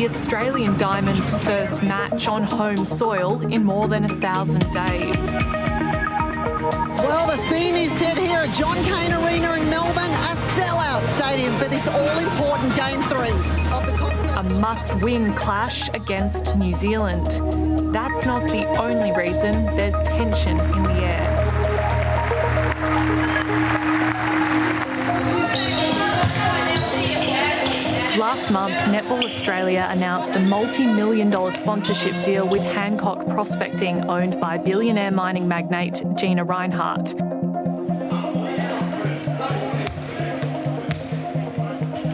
the Australian Diamonds' first match on home soil in more than 1,000 days. Well, the scene is set here at John Cain Arena in Melbourne, a sellout stadium for this all-important Game 3 of the A must-win clash against New Zealand. That's not the only reason there's tension in the air. Last month, Netball Australia announced a multi-million-dollar sponsorship deal with Hancock Prospecting, owned by billionaire mining magnate Gina Rinehart.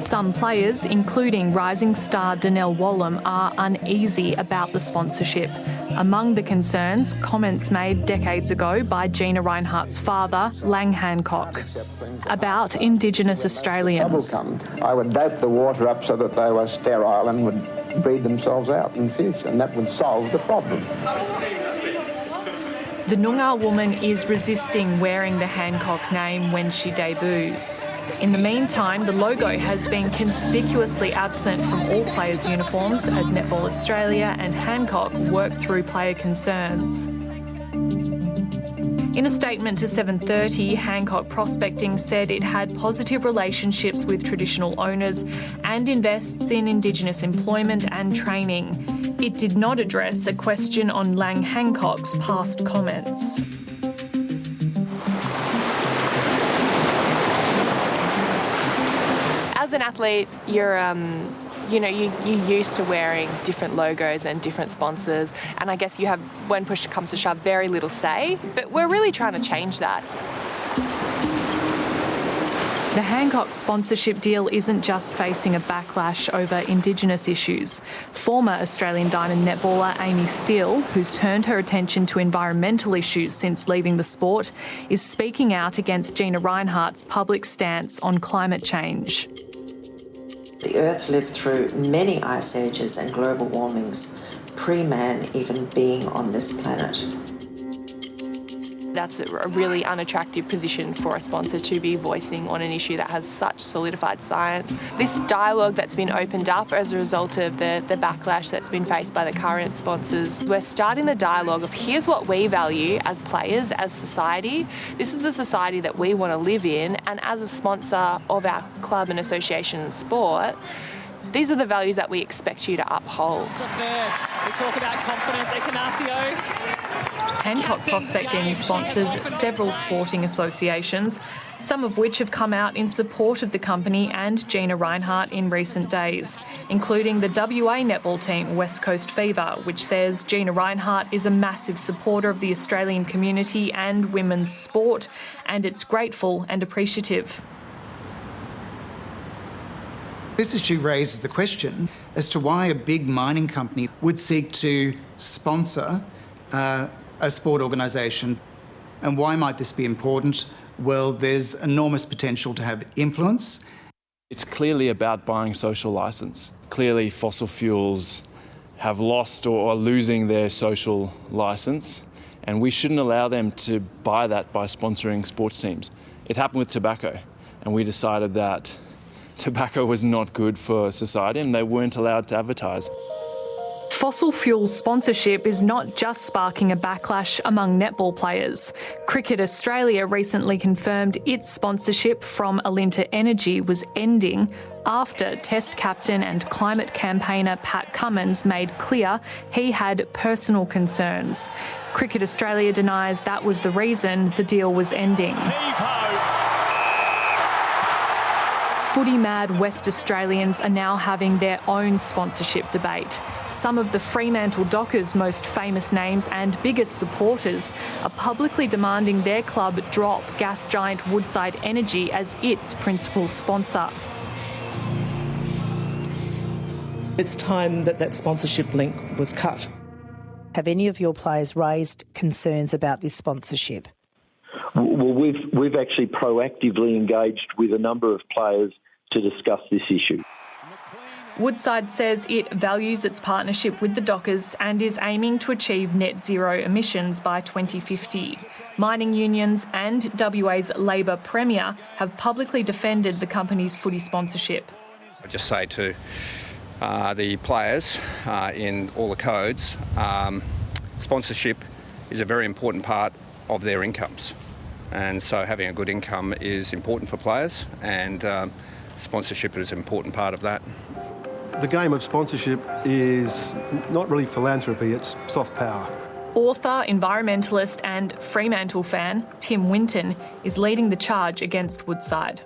Some players, including rising star Donnell Wallam, are uneasy about the sponsorship. Among the concerns, comments made decades ago by Gina Rinehart's father, Lang Hancock, about Indigenous Australians. I would dope the water up so that they were sterile and would breed themselves out in the future, and that would solve the problem. The Noongar woman is resisting wearing the Hancock name when she debuts. In the meantime, the logo has been conspicuously absent from all players' uniforms as Netball Australia and Hancock work through player concerns. In a statement to 7:30, Hancock Prospecting said it had positive relationships with traditional owners and invests in Indigenous employment and training. It did not address a question on Lang Hancock's past comments. As an athlete, you're used to wearing different logos and different sponsors, and I guess you have, when push comes to shove, very little say, but we're really trying to change that. The Hancock sponsorship deal isn't just facing a backlash over Indigenous issues. Former Australian Diamond netballer Amy Steele, who's turned her attention to environmental issues since leaving the sport, is speaking out against Gina Rinehart's public stance on climate change. The Earth lived through many ice ages and global warmings, pre-man even being on this planet. That's a really unattractive position for a sponsor to be voicing on an issue that has such solidified science. This dialogue that's been opened up as a result of the backlash that's been faced by the current sponsors, we're starting the dialogue of here's what we value as players, as society. This is a society that we want to live in, and as a sponsor of our club and association and sport, these are the values that we expect you to uphold. First, we talk about confidence. Ekanasio. Hancock Prospecting sponsors several sporting associations, some of which have come out in support of the company and Gina Rinehart in recent days, including the WA netball team West Coast Fever, which says Gina Rinehart is a massive supporter of the Australian community and women's sport, and it's grateful and appreciative. This issue raises the question as to why a big mining company would seek to sponsor a sport organisation. And why might this be important? Well, there's enormous potential to have influence. It's clearly about buying social licence. Clearly fossil fuels have lost or are losing their social licence, and we shouldn't allow them to buy that by sponsoring sports teams. It happened with tobacco, and we decided that tobacco was not good for society and they weren't allowed to advertise. Fossil fuel sponsorship is not just sparking a backlash among netball players. Cricket Australia recently confirmed its sponsorship from Alinta Energy was ending after Test captain and climate campaigner Pat Cummins made clear he had personal concerns. Cricket Australia denies that was the reason the deal was ending. Footy-mad West Australians are now having their own sponsorship debate. Some of the Fremantle Dockers' most famous names and biggest supporters are publicly demanding their club drop gas giant Woodside Energy as its principal sponsor. It's time that sponsorship link was cut. Have any of your players raised concerns about this sponsorship? Well, we've actually proactively engaged with a number of players to discuss this issue. Woodside says it values its partnership with the Dockers and is aiming to achieve net zero emissions by 2050. Mining unions and WA's Labor Premier have publicly defended the company's footy sponsorship. I just say to the players in all the codes, sponsorship is a very important part of their incomes. And so having a good income is important for players, and sponsorship is an important part of that. The game of sponsorship is not really philanthropy, it's soft power. Author, environmentalist and Fremantle fan Tim Winton is leading the charge against Woodside.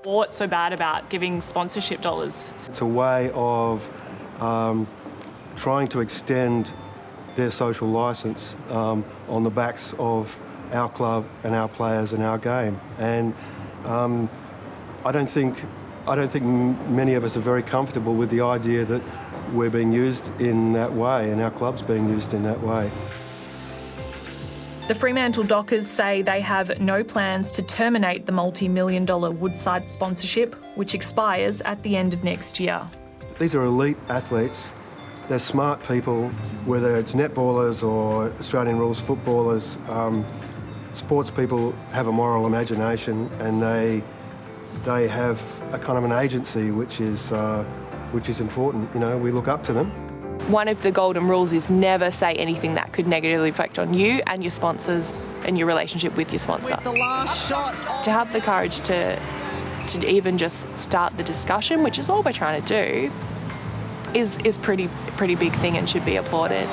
What's so bad about giving sponsorship dollars? It's a way of trying to extend their social licence on the backs of our club and our players and our game. And I don't think many of us are very comfortable with the idea that we're being used in that way and our club's being used in that way. The Fremantle Dockers say they have no plans to terminate the multi-million-dollar Woodside sponsorship, which expires at the end of next year. These are elite athletes. They're smart people, whether it's netballers or Australian rules footballers. Sports people have a moral imagination, and they have a kind of an agency which is important. You know, we look up to them. One of the golden rules is never say anything that could negatively affect on you and your sponsors and your relationship with your sponsor. With the last shot. To have the courage to even just start the discussion, which is all we're trying to do, is pretty big thing and should be applauded.